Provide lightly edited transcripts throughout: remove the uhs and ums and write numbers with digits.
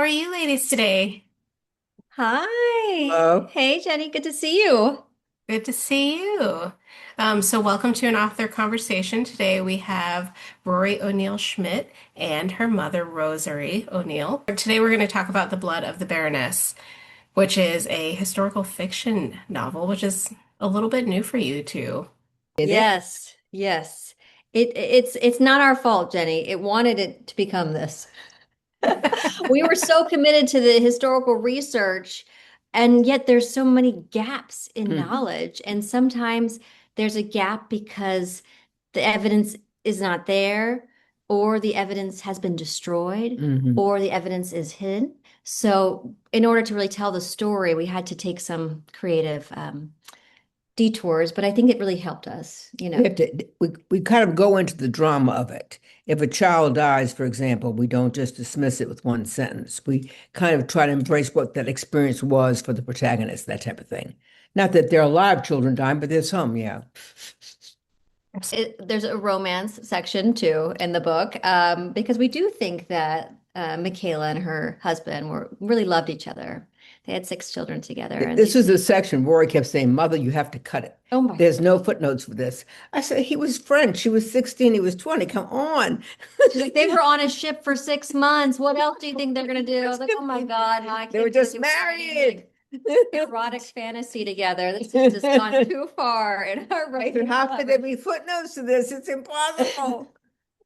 are you ladies today? Hi. Hello. Hey, Jenny. Good to see you. Good to see you. So welcome to an author conversation. Today we have Rory O'Neill Schmitt and her mother, Rosary O'Neill. Today we're going to talk about The Blood of the Baroness, which is a historical fiction novel, which is a little bit new for you too. It is. Yes, yes. It's not our fault, Jenny. It wanted it to become this. We were so committed to the historical research, and yet there's so many gaps in Mm. knowledge. And sometimes there's a gap because the evidence is not there, or the evidence has been destroyed, Hmm. or the evidence is hidden. So, in order to really tell the story, we had to take some creative detours, but I think it really helped us, you We know. have to, we kind of go into the drama of it. If a child dies, for example, we don't just dismiss it with one sentence. We kind of try to embrace what that experience was for the protagonist, that type of thing. Not that there are a lot of children dying, but there's some, yeah. There's a romance section too in the book, because we do think that Michaela and her husband were really loved each other. They had six children together, and This was the section Rory kept saying, Mother, you have to cut it. oh my, There's no footnotes for this. I said, he was French. She was 16. He was 20. Come on. she's like, they were on a ship for 6 months. What else do you think they're gonna do? I was like, oh my God, now I They were can't just believe we're writing married. like erotic fantasy together. This has just gone too far in our writing. How could there be footnotes to this? It's impossible.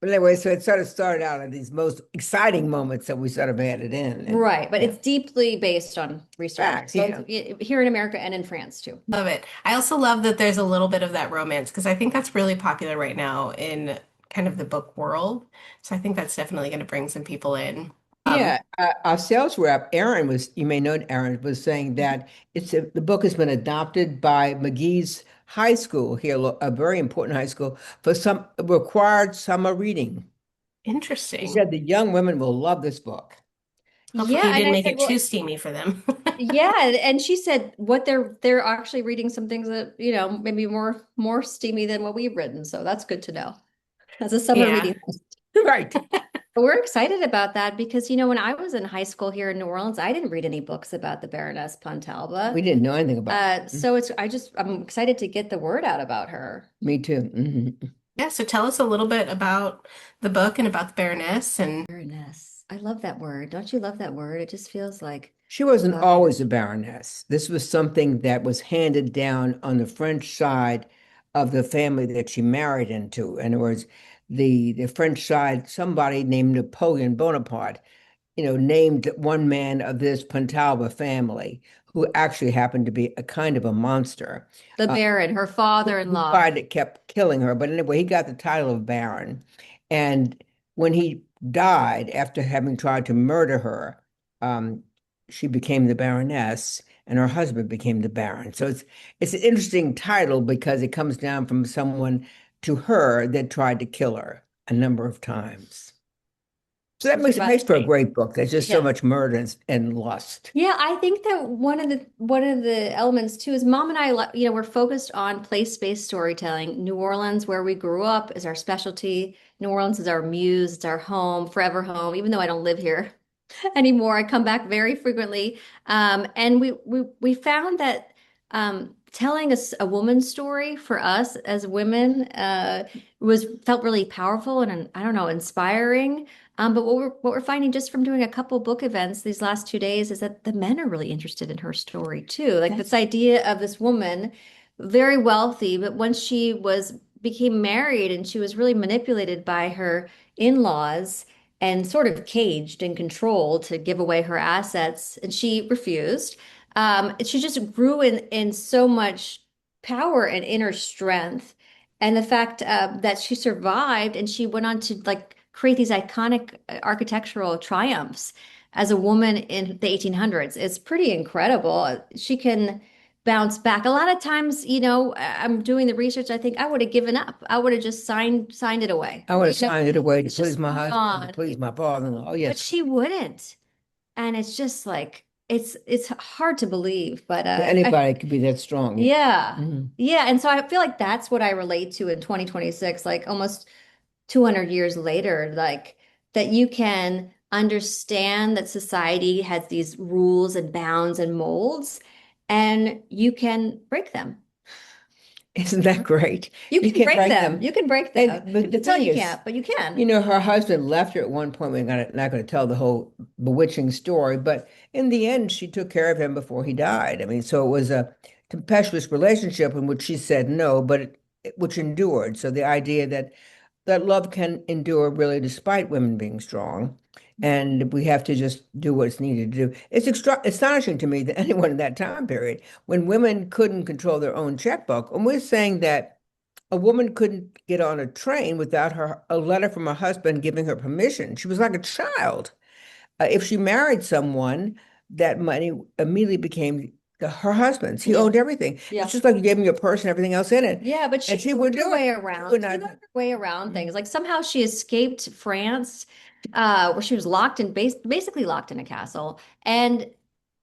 But anyway, so it sort of started out at these most exciting moments that we sort of added in. And Right, but yeah, it's deeply based on research, facts, both yeah. here in America and in France too. Love it. I also love that there's a little bit of that romance because I think that's really popular right now in kind of the book world. So I think that's definitely going to bring some people in. Um, Yeah, our sales rep, Aaron was, you may know Aaron, was saying that the book has been adopted by McGee's high school here, a very important high school, for some required summer reading. He Interesting. said the young women will love this book. Yeah, Hopefully you and didn't I make said, it well, too steamy for them. yeah, and she said what they're actually reading some things that, maybe more steamy than what we've written. So that's good to know. As a summer Yeah. reading list. Right. But we're excited about that because, when I was in high school here in New Orleans, I didn't read any books about the Baroness Pontalba. We didn't know anything about it. So I'm excited to get the word out about her. Me too. Yeah, so tell us a little bit about the book and about the Baroness and Baroness. I love that word. Don't you love that word? It just feels like, She wasn't uh, always a baroness. This was something that was handed down on the French side of the family that she married into. In other words, the French side, somebody named Napoleon Bonaparte, named one man of this Pontalba family who actually happened to be a kind of a monster, the uh, Baron, her who father-in-law. tried to kept killing her. But anyway, he got the title of Baron. And when he died after having tried to murder her, um, she became the Baroness, and her husband became the Baron. So it's an interesting title because it comes down from someone to her that tried to kill her a number of times. So that makes it But makes for a great book. There's just so yeah. much murder and lust. Yeah, I think that one of the elements too is Mom and I, we're focused on place-based storytelling. New Orleans, where we grew up, is our specialty. New Orleans is our muse, it's our home, forever home. Even though I don't live here anymore, I come back very frequently. And we found that telling a woman's story for us as women was felt really powerful and I don't know, inspiring. But what we're finding just from doing a couple book events these last 2 days is that the men are really interested in her story too. Like this idea of this woman, very wealthy, but once she was became married and she was really manipulated by her in-laws and sort of caged and controlled to give away her assets, and she refused. She just grew in so much power and inner strength, and the fact that she survived and she went on to like create these iconic architectural triumphs as a woman in the 1800s. It's pretty incredible. She can bounce back. A lot of times, I'm doing the research. I think I would have given up. I would have just signed it away. I would have signed it away to It's please just my moved husband, to on. please my father-in-law. Oh, But yes. she wouldn't. And it's just like it's hard to believe, but Anybody could be that strong. Yeah. yeah. Mhm. Yeah, and so I feel like that's what I relate to in 2026, like almost 200 years later, like that you can understand that society has these rules and bounds and molds, and you can break them. Isn't that great? You You can can't break break them. them. You can break them. And but the People tell thing you is, can't, but you can. her husband left her at one point. We're not going to tell the whole bewitching story, but in the end, she took care of him before he died. I mean, so it was a tempestuous relationship in which she said no, but which endured. So the idea that love can endure really despite women being strong. And we have to just do what's needed to do. It's astonishing to me that anyone in that time period, when women couldn't control their own checkbook, and we're saying that a woman couldn't get on a train without a letter from her husband giving her permission. She was like a child. If she married someone, that money immediately became her husband's. He Yeah. owned everything. Yeah. It's just like you gave him your purse and everything else in it. Yeah, but And she she would worked her do it. way She around. would She not. worked her way around Mhm. things. Like somehow she escaped France, where she was basically locked in a castle, and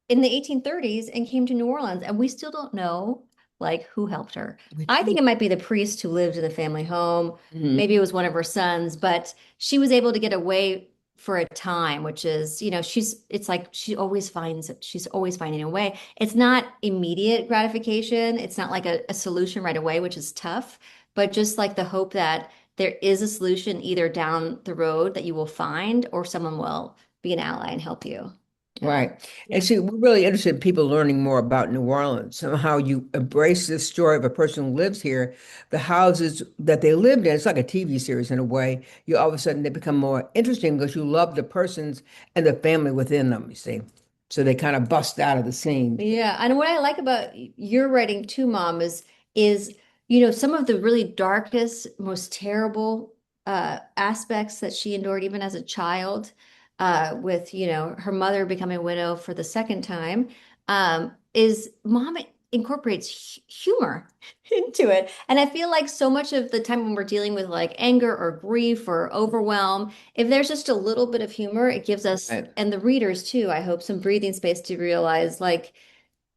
in the 1830s, and came to New Orleans, and we still don't know like who helped her. We I think don't. it might be the priest who lived in the family home. Mhm. Maybe it was one of her sons, but she was able to get away for a time, which is, it's like she's always finding a way. It's not immediate gratification. It's not like a solution right away, which is tough, but just like the hope that there is a solution either down the road that you will find or someone will be an ally and help you. Yeah. Right. And Yeah. see, we're really interested in people learning more about New Orleans. Somehow you embrace this story of a person who lives here, the houses that they lived in. It's like a TV series in a way. You all of a sudden they become more interesting because you love the persons and the family within them, you see. So they kind of bust out of the scene. Yeah, and what I like about your writing too, Mom, is some of the really darkest, most terrible aspects that she endured even as a child, with her mother becoming a widow for the second time, is Mom incorporates humor into it, and I feel like so much of the time when we're dealing with like anger or grief or overwhelm, if there's just a little bit of humor, it gives us Right. and the readers too, I hope, some breathing space to realize like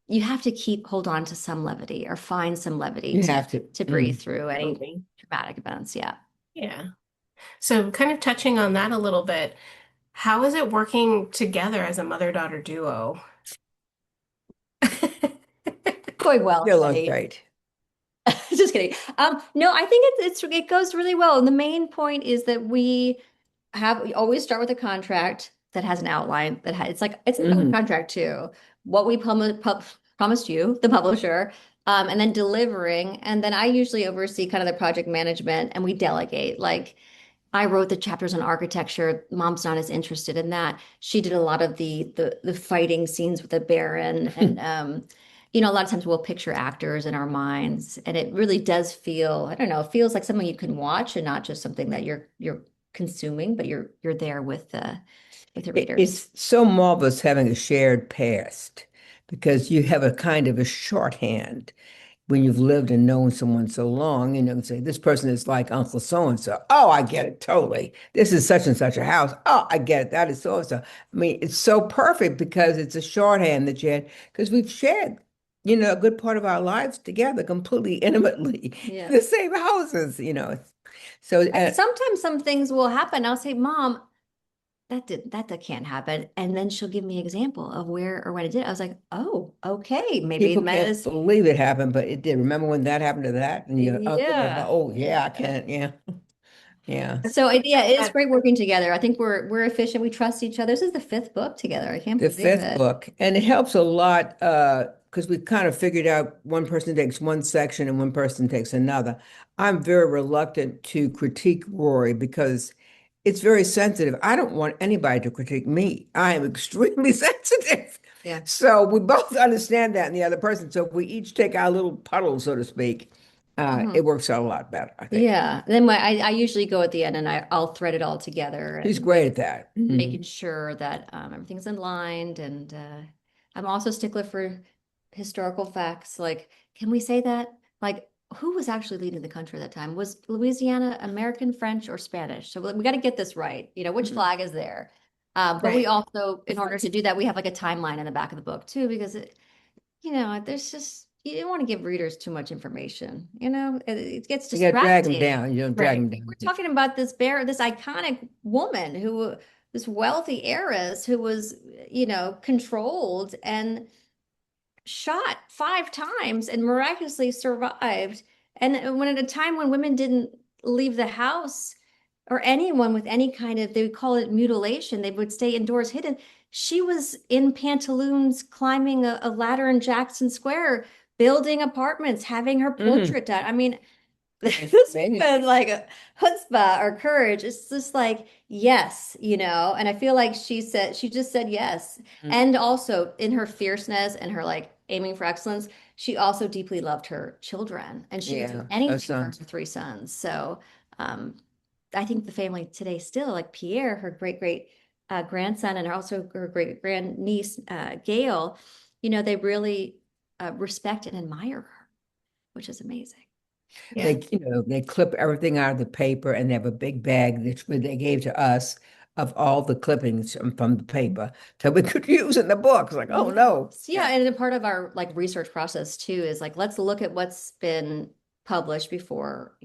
you have to hold on to some levity or find some levity You to have to. breathe through any traumatic events. Yeah. Yeah. So, kind of touching on that a little bit, how is it working together as a mother-daughter duo? Going well, Get along Jenny. great. Just kidding. No, I think it goes really well. And the main point is that we always start with a contract that has an outline it's a Hmm. contract too. What we promised you, the publisher, and then delivering. And then I usually oversee kind of the project management and we delegate. Like I wrote the chapters on architecture. Mom's not as interested in that. She did a lot of the fighting scenes with the Baron, and a lot of times we'll picture actors in our minds, and it really does feel, I don't know, it feels like something you can watch and not just something that you're consuming, but you're there with the readers. It's so marvelous having a shared past because you have a kind of a shorthand when you've lived and known someone so long, and say, this person is like Uncle so and so. Oh, I get it totally. This is such and such a house. Oh, I get it. That is so and so. I mean, it's so perfect because it's a shorthand that you had, because we've shared, a good part of our lives together completely intimately in Yeah. the same houses. So, And sometimes some things will happen. I'll say, Mom, that can't happen. And then she'll give me an example of where or when it did. I was like, oh, okay, maybe people it meant can't this. believe it happened, but it did. Remember when that happened to that? And your uncle was like, Yeah. oh, yeah, I can't. Yeah. Yeah. So yeah, it's great working together. I think we're efficient. We trust each other. This is the fifth book together. I can't The believe fifth it. book. And it helps a lot because we kind of figured out one person takes one section and one person takes another. I'm very reluctant to critique Rory because it's very sensitive. I don't want anybody to critique me. I am extremely sensitive. Yeah. So we both understand that in the other person. So if we each take our little puddle, so to speak, Mhm. it works out a lot better, I think. Yeah. Then I usually go at the end and I'll thread it all together She's and great at that. making sure that everything's in line. And I'm also a stickler for historical facts. Like, can we say that? Like, who was actually leading the country at that time? Was Louisiana American, French, or Spanish? So we got to get this right. Which Mhm. flag is there? But we Right. also, in order to do that, we have like a timeline in the back of the book too, because there's just you don't want to give readers too much information. It gets You got to drag them distracting. down. You don't drag Right. them We're down. talking about this iconic woman who this wealthy heiress who was, controlled and shot 5 times and miraculously survived. And when at a time when women didn't leave the house, or anyone with any kind of, they would call it mutilation, they would stay indoors hidden. She was in pantaloons climbing a ladder in Jackson Square, building apartments, having her Mhm. portrait done. I mean, It's this amazing. woman, like a chutzpah or courage. It's just like, yes, and I feel like she just said yes. Mm. And also in her fierceness and her like aiming for excellence, she also deeply loved her children and she would do Yeah, her anything for her sons. 3 sons. So, um, I think the family today still, like Pierre, her great grandson, and also her great grandniece, Gail, they really respect and admire her, which is amazing. Yeah. They clip everything out of the paper and they have a big bag that they gave to us of all the clippings from the paper that we could use in the book. It's like, oh no. Yes. Yeah, and a part of our like research process too is like let's look at what's been published before,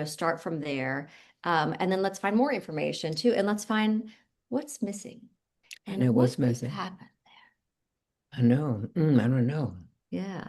start from there. And then let's find more information too, and let's find what's missing And and it what was could have missing. happened. I know. I don't know. Yeah.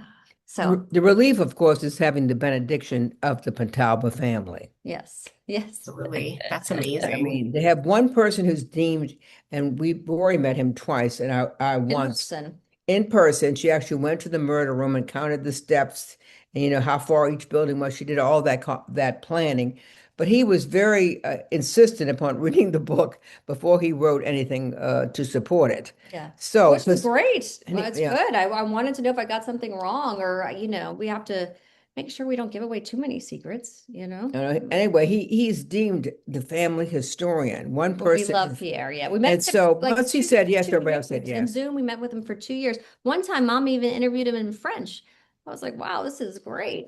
So, The relief, of course, is having the benediction of the Pontalba family. yes. Yes. Absolutely. That's I amazing. mean, they have one person who's deemed, and we've already met him twice, and I In once person. in person. She actually went to the murder room and counted the steps and how far each building was. She did all that planning, but he was very insistent upon reading the book before he wrote anything to support it. Yeah. So, Which is because great. Well, it's yeah, good. I wanted to know if I got something wrong or, we have to make sure we don't give away too many secrets. anyway, he's deemed the family historian. One Well, we person, love Pierre. Yeah. We met and so like once he said yes, everybody else said in yes. Zoom. We met with him for 2 years. One time, mom even interviewed him in French. I was like, wow, this is great.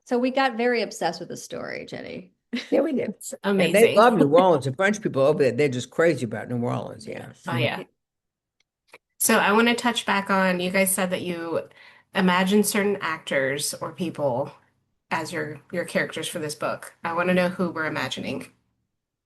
So we got very obsessed with the story, Jenny. Yeah, we did. It's And they amazing. love New Orleans. The French people over there, they're just crazy about New Orleans. Yeah. Yes. Oh, yeah. So I want to touch back on, you guys said that you imagine certain actors or people as your characters for this book. I want to know who we're imagining.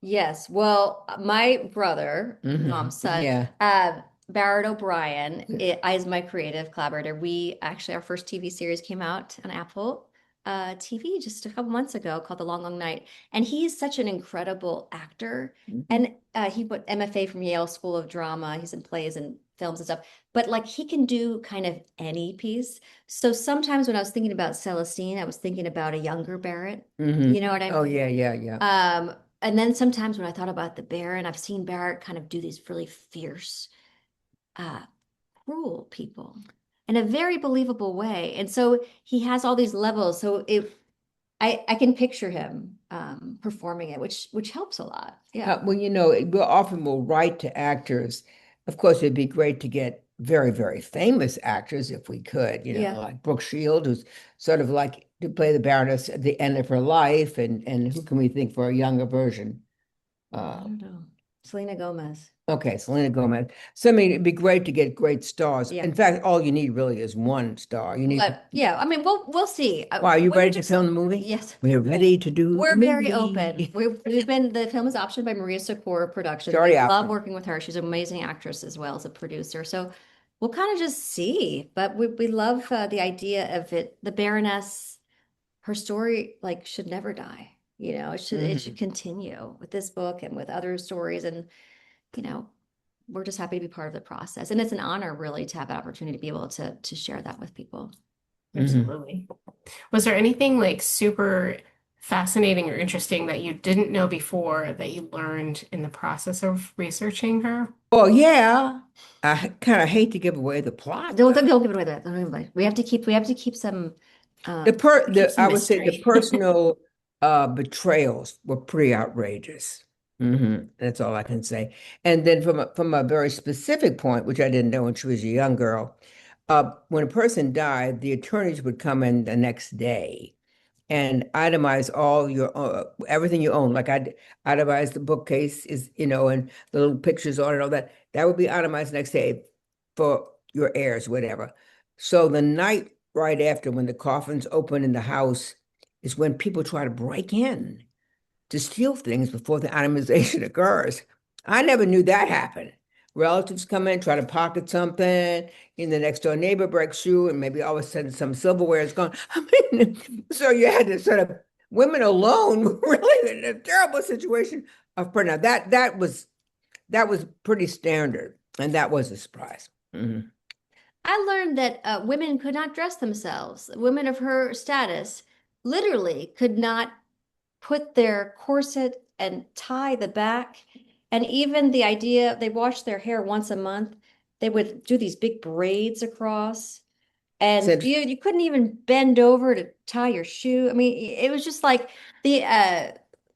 Yes. Well, my brother, Hmm. mom's son, Yeah. Barrett O'Brien, is my creative collaborator. We actually, our first TV series came out on Apple TV just a couple months ago called The Long, Long Night. And he's such an incredible actor. Mhm. And he went MFA from Yale School of Drama. He's in plays and films and stuff. But like he can do kind of any piece. So sometimes when I was thinking about Celestine, I was thinking about a younger Barrett. Hmm. You know what I Oh, mean? yeah, yeah, yeah. And then sometimes when I thought about the Baron, I've seen Barrett kind of do these really fierce, uh, cruel people in a very believable way. And so he has all these levels. So I can picture him performing it, which helps a lot. Yeah. Well, we often will write to actors. Of course, it'd be great to get very, very famous actors if we could, Yeah. like Brooke Shield, who's sort of like to play the Baroness at the end of her life, and who can we think for a younger version? I Uh, don't know. Selena Gomez. okay, Selena Gomez. So I mean, it'd be great to get great stars. Yeah. In fact, all you need really is one star. You need. But yeah, I mean, we'll see. Wow, are you We ready to just film the movie? yes. We're ready to do the We're very open. movie. We've been the film is optioned by Maria Sikora Productions. It's already We out love there. working with her. She's an amazing actress as well as a producer. So we'll kind of just see. But we love the idea of it. The Baroness, her story like should never die. It should Mhm. continue with this book and with other stories. And you know, we're just happy to be part of the process. And it's an honor really to have that opportunity to be able to share that with people. Mhm. Absolutely. Was there anything like super fascinating or interesting that you didn't know before that you learned in the process of researching her? Well, yeah, I kind of hate to give away the plot, Don't give it away. Don't give it away. We have to keep some Keep some I would say the mystery. personal betrayals were pretty outrageous. That's all I can say. And then from a very specific point, which I didn't know when she was a young girl, when a person died, the attorneys would come in the next day and itemize all your everything you own. Like I itemize the bookcase and the little pictures on it, all that. That would be itemized next day for your heirs, whatever. So the night right after, when the coffins open in the house, is when people try to break in to steal things before the itemization occurs. I never knew that happened. Relatives come in, try to pocket something, and the next door neighbor breaks through, and maybe all of a sudden some silverware is gone. I mean, so you had to sort of women alone were really in a terrible situation of now that was pretty standard, and that was a surprise. Mhm. I learned that women could not dress themselves. Women of her status literally could not put their corset and tie the back. And even the idea they washed their hair once a month, they would do these big braids across. And Since you couldn't even bend over to tie your shoe. I mean, it was just like the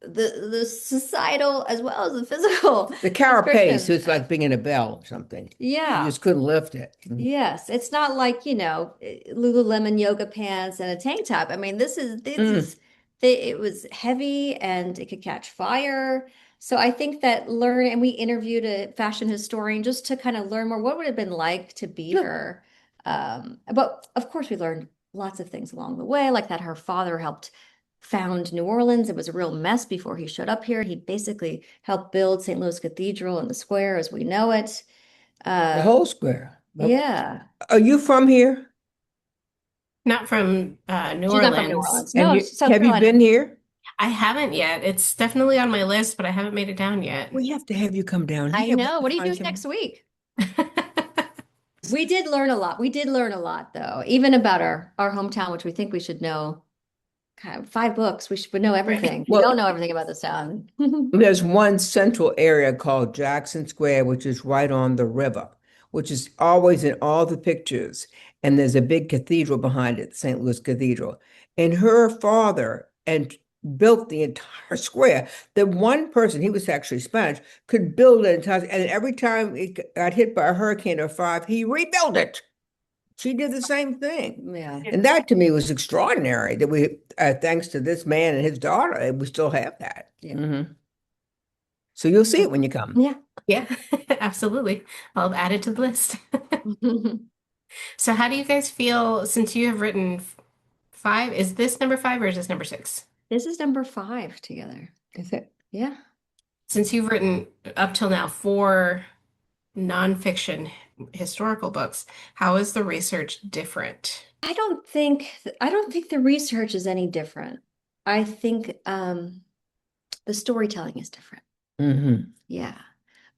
the societal as well as the physical the carapace, restrictions. it's like being in a bell or something. You Yeah. just couldn't lift it. Mhm. Yes, it's not like, Lululemon yoga pants and a tank top. I mean, Mm. it was heavy and it could catch fire. So I think that and we interviewed a fashion historian just to kind of learn more what would it have been like to be her. But of course, we learned lots of things along the way, like that her father helped found New Orleans. It was a real mess before he showed up here. He basically helped build St. Louis Cathedral and the square as we know it. The Uh, whole square. Well, yeah. are you from here? Not from New She's not from New Orleans. Orleans. And No, you she's South have you Carolina. been here? I haven't yet. It's definitely on my list, but I haven't made it down yet. We have to have you come down I here. We have know. to What are you find doing some. next week? We did learn a lot. We did learn a lot, though, even about our hometown, which we think we should know. Kind of 5 books. We should know Right. everything. We don't Well, know everything about this town. there's one central area called Jackson Square, which is right on the river, which is always in all the pictures. And there's a big cathedral behind it, St. Louis Cathedral. And her father and built the entire square. The one person, he was actually Spanish, could build an entire, and every time it got hit by a hurricane or five, he rebuilt it. She did the same thing. Yeah. And that to me was extraordinary that thanks to this man and his daughter, we still have that. Yeah. Mhm. So you'll see it when you come. Yeah. Yeah, absolutely. I'll add it to the list. So, how do you guys feel since you have written five? Is this number five or is this number six? This is number 5 together. That's it. Yeah. Since you've written up till now four nonfiction historical books, how is the research different? I don't think the research is any different. I think the storytelling is different. Hmm. Yeah.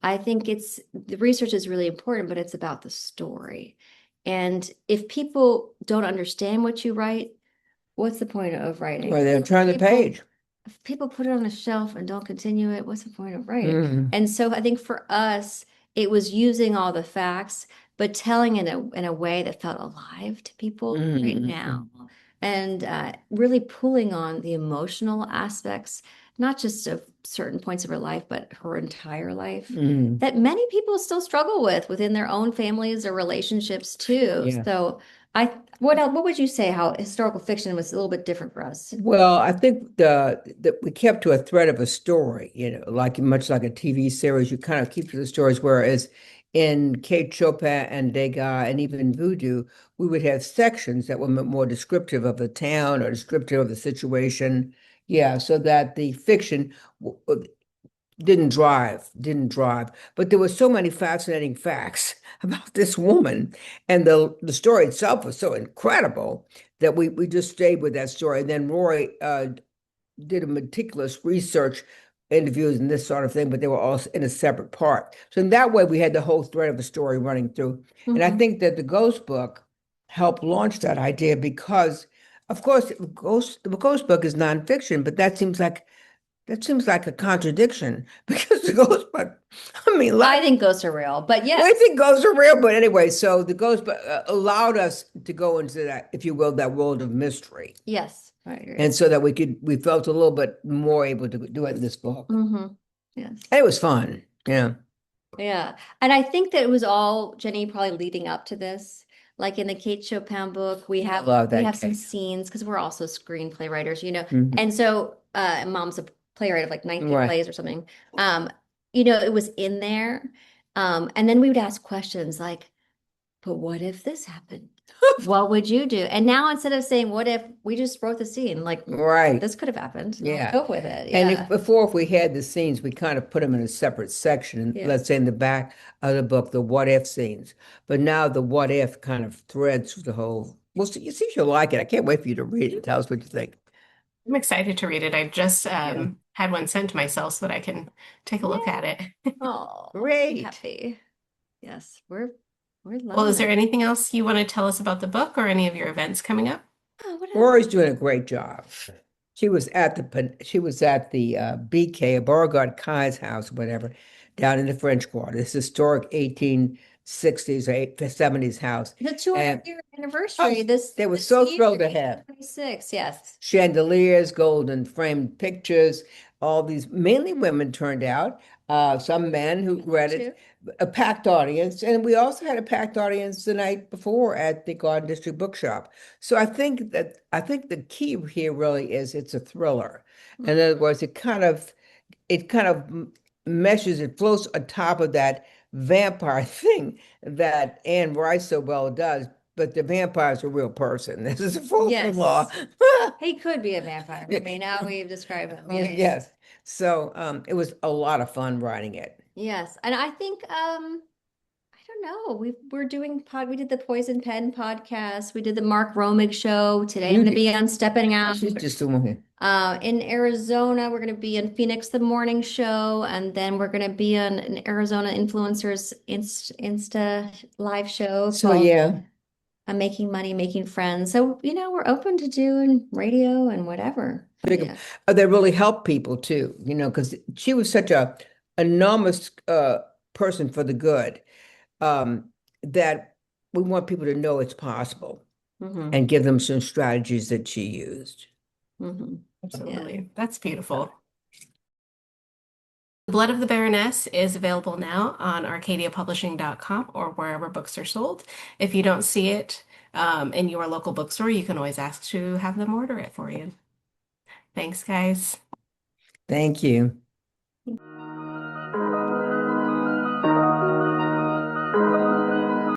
I think the research is really important, but it's about the story. And if people don't understand what you write, what's the point of writing? Or they'll turn the People, page. if people put it on a shelf and don't continue it, what's the point of writing? Hmm. And so I think for us, it was using all the facts, but telling in a way that felt alive to people right Hmm. now. And really pulling on the emotional aspects, not just of certain points of her life, but her entire life, Hmm. that many people still struggle with within their own families or relationships too. Yeah. So I, what else, what would you say how historical fiction was a little bit different for us? Well, I think that we kept to a thread of a story, like much like a TV series, you kind of keep to the stories, whereas in Kate Chopin and Degas and even Voodoo, we would have sections that were more descriptive of the town or descriptive of the situation. Yeah, so that the fiction didn't drive. But there were so many fascinating facts about this woman, and the story itself was so incredible that we just stayed with that story. And then Roy did a meticulous research interviews and this sort of thing, but they were all in a separate part. So in that way, we had the whole thread of the story running through. And I Mhm. think that the Ghost book helped launch that idea because, of course, the Ghost book is nonfiction, but that seems like a contradiction because the ghost, but I mean, I think ghosts are real, but I yes, think ghosts are real. But anyway, so the ghost but allowed us to go into that, if you will, that world of mystery, yes, I agree. and so that we felt a little bit more able to do it in this book. Yes. And it was fun. Yeah, Yeah. And I think that it was all Jenny probably leading up to this. Like in the Kate Chopin book, we I have love we that have some cake. scenes because we're also screenplay writers, Mhm. And so mom's a playwright of like 19 Right. plays or something. Um, it was in there. And then we would ask questions like, but what if this happened? What would you do? And now instead of saying, what if we just wrote the scene, like Right. this could have happened. Now let's Yeah. go with it. And Yeah. if we had the scenes, we kind of put them in a separate section, Yeah. let's say in the back of the book, the what if scenes. But now the what if kind of threads through the whole. Well, see, you see if you'll like it. I can't wait for you to read it. Tell us what you think. I'm excited to read it. I just Yeah. had one sent to myself so that I can take a look Yeah. at it. Oh, I'm Great. happy. Yes, we're Well, is loving there it. anything else you want to tell us about the book or any of your events coming up? Oh, what else? Rory's doing a great job. She was at the BK, Beauregard Kai's house, whatever, down in the French Quarter. This historic 1860s or 70s house. The 200 And year oh, anniversary this they were this so year, thrilled to have 2026. Yes. chandeliers, golden framed pictures, all these mainly women turned out, some men who read Too. it, a packed audience, and we also had a packed audience the night before at the Garden District Bookshop. So I think the key here really is it's a thriller. In other words, it kind of meshes, it floats on top of that vampire thing that Anne Rice so well does, but the vampire is a real person. This is a father-in-law. Yes. He could be a vampire. I mean, now we've described him. Yes. Yes. So it was a lot of fun writing it. Yes. And I think I don't know. We did the Poison Pen podcast. We did the Mark Romig show. Today I'm You gonna did, be on Stepping Out. she's just doing In Arizona, we're gonna be in Phoenix the morning show, and then we're gonna be on an Arizona influencers Insta live show so called yeah. I'm Making Money, Making Friends. So, we're open to doing radio and whatever. But Big, yeah. they really help people too, because she was such a enormous person for the good, that we want people to know it's possible Hmm. and give them some strategies that she used. Hmm. Yeah. Absolutely. That's beautiful. The Blood of the Baroness is available now on arcadiapublishing.com or wherever books are sold. If you don't see it in your local bookstore, you can always ask to have them order it for you. Thanks, guys. Thank you.